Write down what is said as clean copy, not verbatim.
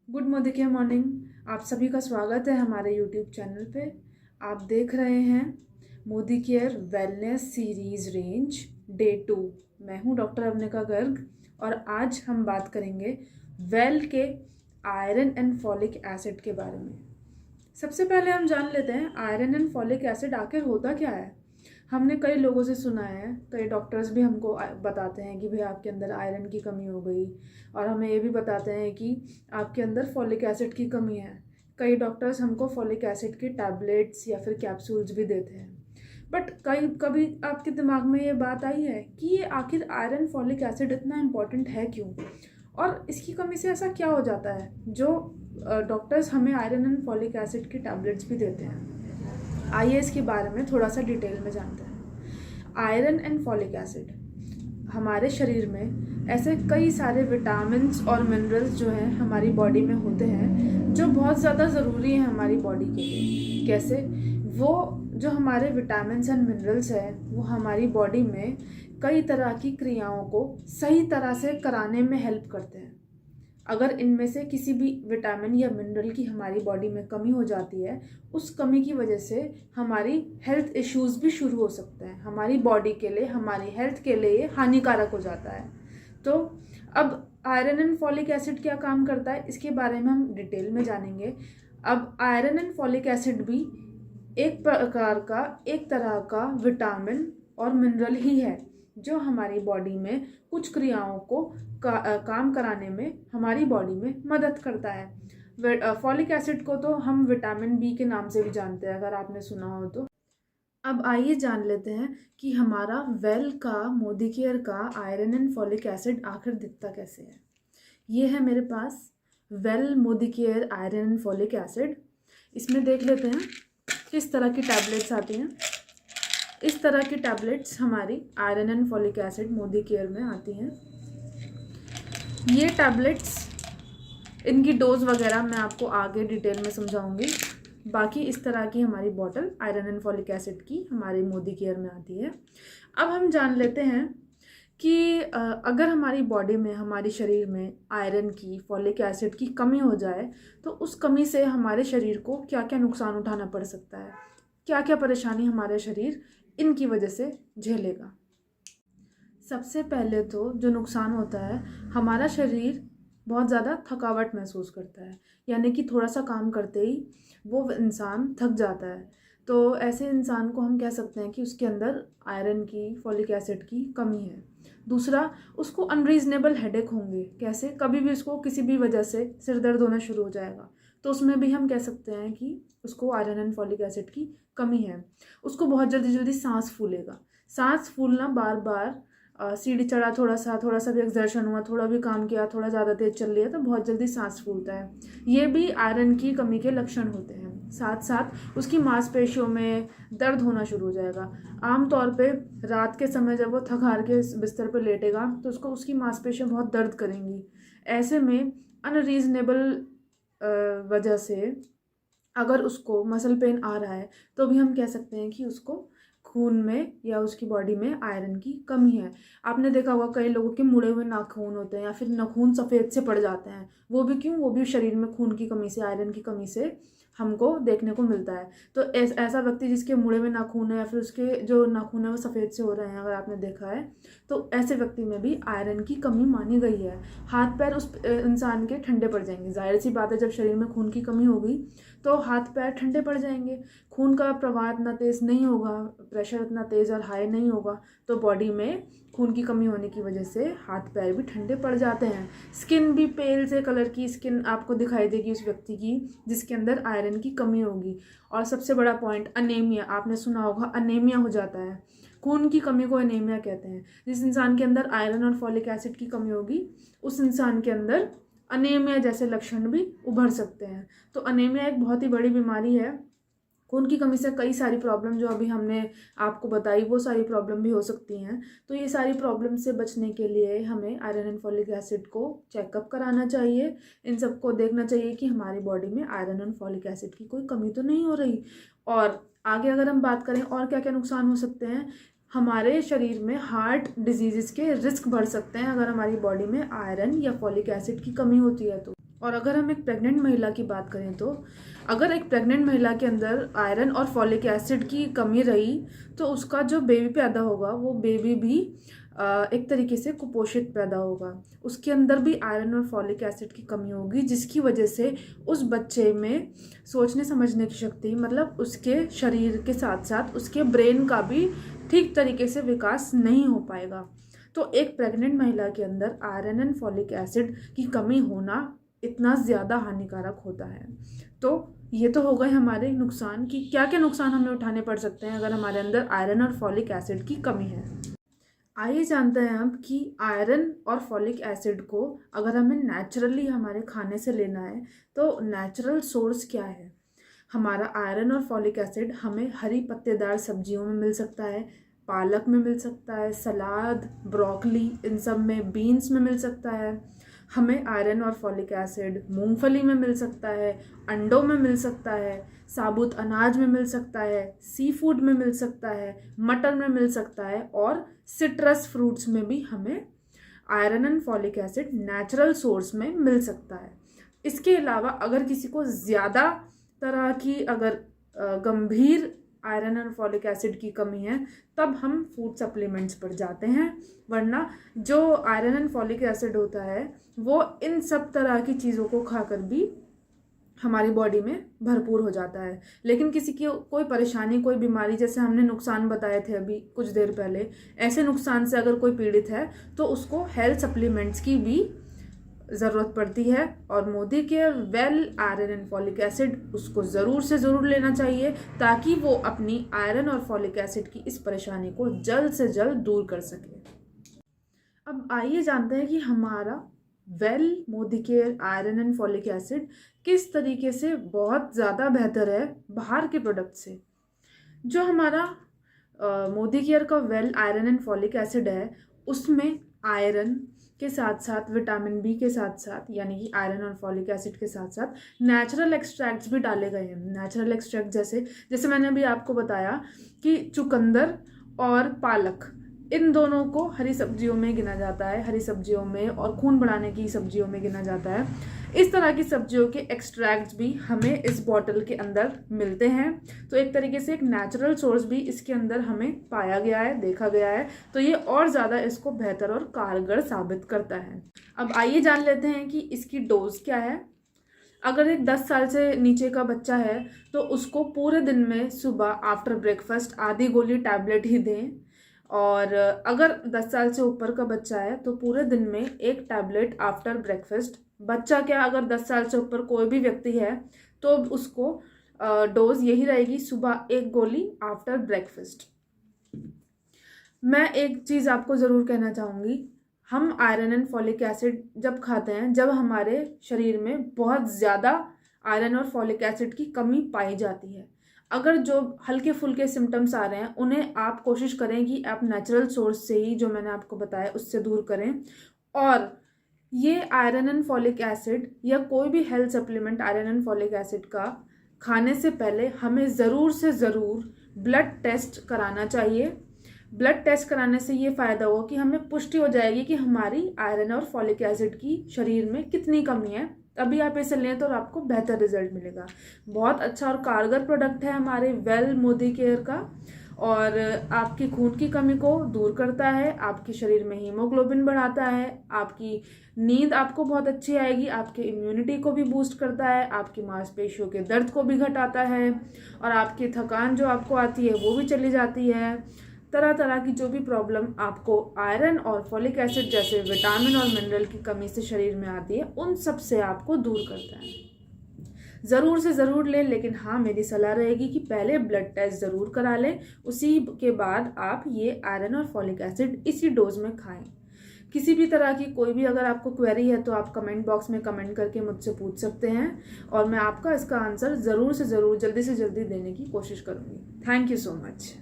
Good morning morning. आप सभी का स्वागत है हमारे यूट्यूब चैनल पे। आप देख रहे हैं Modi care wellness series range day 2। मैं हूं डॉक्टर अवनिका गर्ग और आज हम बात करेंगे वेल के आयरन एंड फॉलिक एसिड के बारे में। सबसे पहले हम जान लेते हैं आयरन एंड फॉलिक एसिड आखिर होता क्या है। हमने कई लोगों से सुना है, कई डॉक्टर्स भी हमको बताते हैं कि भाई आपके अंदर आयरन की कमी हो गई, और हमें ये भी बताते हैं कि आपके अंदर फॉलिक एसिड की कमी है। कई डॉक्टर्स हमको फॉलिक एसिड की टैबलेट्स या फिर कैप्सूल्स भी देते हैं। बट कभी आपके दिमाग में ये बात आई है कि ये आखिर आयरन फॉलिक एसिड इतना इम्पोर्टेंट है क्यों, और इसकी कमी से ऐसा क्या हो जाता है जो डॉक्टर्स हमें आयरन एंड फॉलिक एसिड की टैबलेट्स भी देते हैं। आइए इसके बारे में थोड़ा सा डिटेल में जानते हैं। आयरन एंड फॉलिक एसिड हमारे शरीर में ऐसे कई सारे विटामिन्स और मिनरल्स जो हैं हमारी बॉडी में होते हैं जो बहुत ज़्यादा ज़रूरी हैं हमारी बॉडी के लिए। कैसे? वो जो हमारे विटामिन्स एंड मिनरल्स हैं वो हमारी बॉडी में कई तरह की क्रियाओं को सही तरह से कराने में हेल्प करते हैं। अगर इनमें से किसी भी विटामिन या मिनरल की हमारी बॉडी में कमी हो जाती है, उस कमी की वजह से हमारी हेल्थ इश्यूज भी शुरू हो सकते हैं। हमारी बॉडी के लिए, हमारी हेल्थ के लिए ये हानिकारक हो जाता है। तो अब आयरन एंड फॉलिक एसिड क्या काम करता है इसके बारे में हम डिटेल में जानेंगे। अब आयरन एंड फॉलिक एसिड भी एक प्रकार का, एक तरह का विटामिन और मिनरल ही है जो हमारी बॉडी में कुछ क्रियाओं को काम कराने में हमारी बॉडी में मदद करता है। फॉलिक एसिड को तो हम विटामिन बी के नाम से भी जानते हैं, अगर आपने सुना हो तो। अब आइए जान लेते हैं कि हमारा वेल का, मोदी केयर का आयरन एंड फॉलिक एसिड आखिर दिखता कैसे है। ये है मेरे पास well Modi care iron and folic acid. इसमें देख लेते हैं किस तरह की टैबलेट्स आती हैं। इस तरह की टैबलेट्स हमारी iron and folic acid Modi care में आती हैं। ये टैबलेट्स, इनकी डोज वगैरह मैं आपको आगे डिटेल में समझाऊंगी। बाकी इस तरह की हमारी bottle iron and folic acid की हमारी मोदी केयर में आती है। अब हम जान लेते हैं कि अगर हमारी बॉडी में, हमारे शरीर में आयरन की, फॉलिक एसिड की कमी हो जाए तो उस कमी से हमारे शरीर को क्या क्या नुकसान उठाना पड़ सकता है, क्या क्या परेशानी हमारे शरीर इनकी वजह से झेलेगा। सबसे पहले तो जो नुकसान होता है, हमारा शरीर बहुत ज़्यादा थकावट महसूस करता है, यानी कि थोड़ा सा काम करते ही वो इंसान थक जाता है। तो ऐसे इंसान को हम कह सकते हैं कि उसके अंदर आयरन की, फॉलिक एसिड की कमी है। दूसरा, उसको अनरीजनेबल हेडेक होंगे। कैसे? कभी भी उसको किसी भी वजह से सिर दर्द होना शुरू हो जाएगा, तो उसमें भी हम कह सकते हैं कि उसको आयरन एंड फॉलिक एसिड की कमी है। उसको बहुत जल्दी जल्दी सांस फूलेगा। सांस फूलना, बार बार सीढ़ी चढ़ा, थोड़ा सा भी एक्सर्शन हुआ, थोड़ा भी काम किया, थोड़ा ज़्यादा तेज चल लिया तो बहुत जल्दी सांस फूलता है। ये भी आयरन की कमी के लक्षण होते हैं। साथ साथ उसकी मांसपेशियों में दर्द होना शुरू हो जाएगा। आमतौर पे रात के समय जब वो थक हार के बिस्तर पर लेटेगा तो उसकी मांसपेशियाँ बहुत दर्द करेंगी। ऐसे में अनरीजनेबल वजह से अगर उसको मसल पेन आ रहा है तो भी हम कह सकते हैं कि उसको खून में या उसकी बॉडी में आयरन की कमी है। आपने देखा होगा कई लोगों के मुड़े हुए नाखून होते हैं या फिर नाखून सफ़ेद से पड़ जाते हैं। वो भी क्यों? वो भी शरीर में खून की कमी से, आयरन की कमी से हमको देखने को मिलता है। तो ऐसा व्यक्ति जिसके मुड़े हुए नाखून है या फिर उसके जो नाखून है वो सफ़ेद से हो रहे हैं, अगर आपने देखा है तो ऐसे व्यक्ति में भी आयरन की कमी मानी गई है। हाथ पैर उस इंसान के ठंडे पड़ जाएंगे। जाहिर सी बात है, जब शरीर में खून की कमी होगी तो हाथ पैर ठंडे पड़ जाएंगे। खून का प्रवाह इतना तेज़ नहीं होगा, प्रेशर इतना तेज़ और हाई नहीं होगा, तो बॉडी में खून की कमी होने की वजह से हाथ पैर भी ठंडे पड़ जाते हैं। स्किन भी पेल से कलर की स्किन आपको दिखाई देगी उस व्यक्ति की जिसके अंदर आयरन की कमी होगी। और सबसे बड़ा पॉइंट, अनेमिया। आपने सुना होगा अनेमिया हो जाता है। खून की कमी को एनीमिया कहते हैं। जिस इंसान के अंदर आयरन और फॉलिक एसिड की कमी होगी उस इंसान के अंदर अनेमिया जैसे लक्षण भी उभर सकते हैं। तो अनेमिया एक बहुत ही बड़ी बीमारी है। खून की कमी से कई सारी प्रॉब्लम जो अभी हमने आपको बताई वो सारी प्रॉब्लम भी हो सकती हैं। तो ये सारी प्रॉब्लम से बचने के लिए हमें आयरन एंड फॉलिक एसिड को चेकअप कराना चाहिए। इन सबको देखना चाहिए कि हमारी बॉडी में आयरन एंड फॉलिक एसिड की कोई कमी तो नहीं हो रही। और आगे अगर हम बात करें और क्या क्या नुकसान हो सकते हैं, हमारे शरीर में हार्ट डिजीज़ के रिस्क बढ़ सकते हैं अगर हमारी बॉडी में आयरन या फॉलिक एसिड की कमी होती है तो। और अगर हम एक प्रेग्नेंट महिला की बात करें तो अगर एक प्रेग्नेंट महिला के अंदर आयरन और फॉलिक एसिड की कमी रही तो उसका जो बेबी पैदा होगा वो बेबी भी एक तरीके से कुपोषित पैदा होगा। उसके अंदर भी आयरन और फॉलिक एसिड की कमी होगी, जिसकी वजह से उस बच्चे में सोचने समझने की शक्ति, मतलब उसके शरीर के साथ साथ उसके ब्रेन का भी ठीक तरीके से विकास नहीं हो पाएगा। तो एक प्रेग्नेंट महिला के अंदर आयरन एंड फॉलिक एसिड की कमी होना इतना ज़्यादा हानिकारक होता है। तो ये तो हो गए हमारे नुकसान कि क्या क्या नुकसान हमें उठाने पड़ सकते हैं अगर हमारे अंदर आयरन और फॉलिक एसिड की कमी है। आइए जानते हैं अब कि आयरन और फॉलिक एसिड को अगर हमें नेचुरली हमारे खाने से लेना है तो नेचुरल सोर्स क्या है। हमारा आयरन और फॉलिक एसिड हमें हरी पत्तेदार सब्जियों में मिल सकता है, पालक में मिल सकता है, सलाद, ब्रोकली, इन सब में, बीन्स में मिल सकता है। हमें आयरन और फॉलिक एसिड मूंगफली में मिल सकता है, अंडों में मिल सकता है, साबुत अनाज में मिल सकता है, सी फूड में मिल सकता है, मटर में मिल सकता है और सिट्रस फ्रूट्स में भी हमें iron and folic acid natural source में मिल सकता है। इसके अलावा अगर किसी को ज़्यादा तरह की अगर गंभीर आयरन एंड फॉलिक एसिड की कमी है तब हम फूड सप्लीमेंट्स पर जाते हैं, वरना जो आयरन एंड फॉलिक एसिड होता है वो इन सब तरह की चीज़ों को खाकर भी हमारी बॉडी में भरपूर हो जाता है। लेकिन किसी की कोई परेशानी, कोई बीमारी, जैसे हमने नुकसान बताए थे अभी कुछ देर पहले, ऐसे नुकसान से अगर कोई पीड़ित है तो उसको हेल्थ सप्लीमेंट्स की भी ज़रूरत पड़ती है। और Modi care well iron and folic acid उसको ज़रूर से ज़रूर लेना चाहिए ताकि वो अपनी आयरन और फॉलिक एसिड की इस परेशानी को जल्द से जल्द दूर कर सके। अब आइए जानते हैं कि हमारा well Modi care iron and folic acid किस तरीके से बहुत ज़्यादा बेहतर है बाहर के प्रोडक्ट से। जो हमारा मोदी केयर का well iron and folic acid है उसमें आयरन के साथ साथ विटामिन बी के साथ साथ, यानी कि आयरन और फॉलिक एसिड के साथ साथ नेचुरल एक्सट्रैक्ट्स भी डाले गए हैं। नेचुरल एक्सट्रैक्ट जैसे मैंने अभी आपको बताया कि चुकंदर और पालक, इन दोनों को हरी सब्जियों में गिना जाता है, हरी सब्जियों में और खून बढ़ाने की सब्जियों में गिना जाता है। इस तरह की सब्जियों के एक्सट्रैक्ट्स भी हमें इस बॉटल के अंदर मिलते हैं। तो एक तरीके से एक नेचुरल सोर्स भी इसके अंदर हमें पाया गया है, देखा गया है, तो ये और ज़्यादा इसको बेहतर और कारगर साबित करता है। अब आइए जान लेते हैं कि इसकी डोज क्या है। अगर एक 10 साल से नीचे का बच्चा है तो उसको पूरे दिन में सुबह आफ्टर ब्रेकफास्ट आधी गोली टैबलेट ही दें, और अगर 10 साल से ऊपर का बच्चा है तो पूरे दिन में एक टैबलेट आफ्टर ब्रेकफास्ट। बच्चा क्या, अगर 10 साल से ऊपर कोई भी व्यक्ति है तो उसको डोज यही रहेगी, सुबह एक गोली आफ्टर ब्रेकफास्ट। मैं एक चीज़ आपको ज़रूर कहना चाहूँगी, हम आयरन एंड फॉलिक एसिड जब खाते हैं जब हमारे शरीर में बहुत ज़्यादा आयरन और फॉलिक एसिड की कमी पाई जाती है। अगर जो हल्के फुल्के सिम्टम्स आ रहे हैं उन्हें आप कोशिश करें कि आप नेचुरल सोर्स से ही, जो मैंने आपको बताया, उससे दूर करें। और ये आयरन एंड फॉलिक एसिड या कोई भी health supplement iron and folic acid का खाने से पहले हमें ज़रूर से ज़रूर ब्लड टेस्ट कराना चाहिए। ब्लड टेस्ट कराने से ये फ़ायदा होगा कि हमें पुष्टि हो जाएगी कि हमारी आयरन और फॉलिक एसिड की शरीर में कितनी कमी है। तभी आप इसे लें तो आपको बेहतर रिजल्ट मिलेगा। बहुत अच्छा और कारगर प्रोडक्ट है हमारे वेल मोदी केयर का, और आपकी खून की कमी को दूर करता है, आपके शरीर में हीमोग्लोबिन बढ़ाता है, आपकी नींद आपको बहुत अच्छी आएगी, आपके इम्यूनिटी को भी बूस्ट करता है, आपकी मांसपेशियों के दर्द को भी घटाता है, और आपकी थकान जो आपको आती है वो भी चली जाती है। तरह तरह की जो भी प्रॉब्लम आपको आयरन और फॉलिक एसिड जैसे विटामिन और मिनरल की कमी से शरीर में आती है उन सब से आपको दूर करता है। ज़रूर से ज़रूर लें, लेकिन हाँ, मेरी सलाह रहेगी कि पहले ब्लड टेस्ट ज़रूर करा लें, उसी के बाद आप ये आयरन और फॉलिक एसिड इसी डोज में खाएं। किसी भी तरह की कोई भी अगर आपको क्वेरी है तो आप कमेंट बॉक्स में कमेंट करके मुझसे पूछ सकते हैं, और मैं आपका इसका आंसर ज़रूर से ज़रूर जल्दी से जल्दी देने की कोशिश करूँगी। Thank you so much.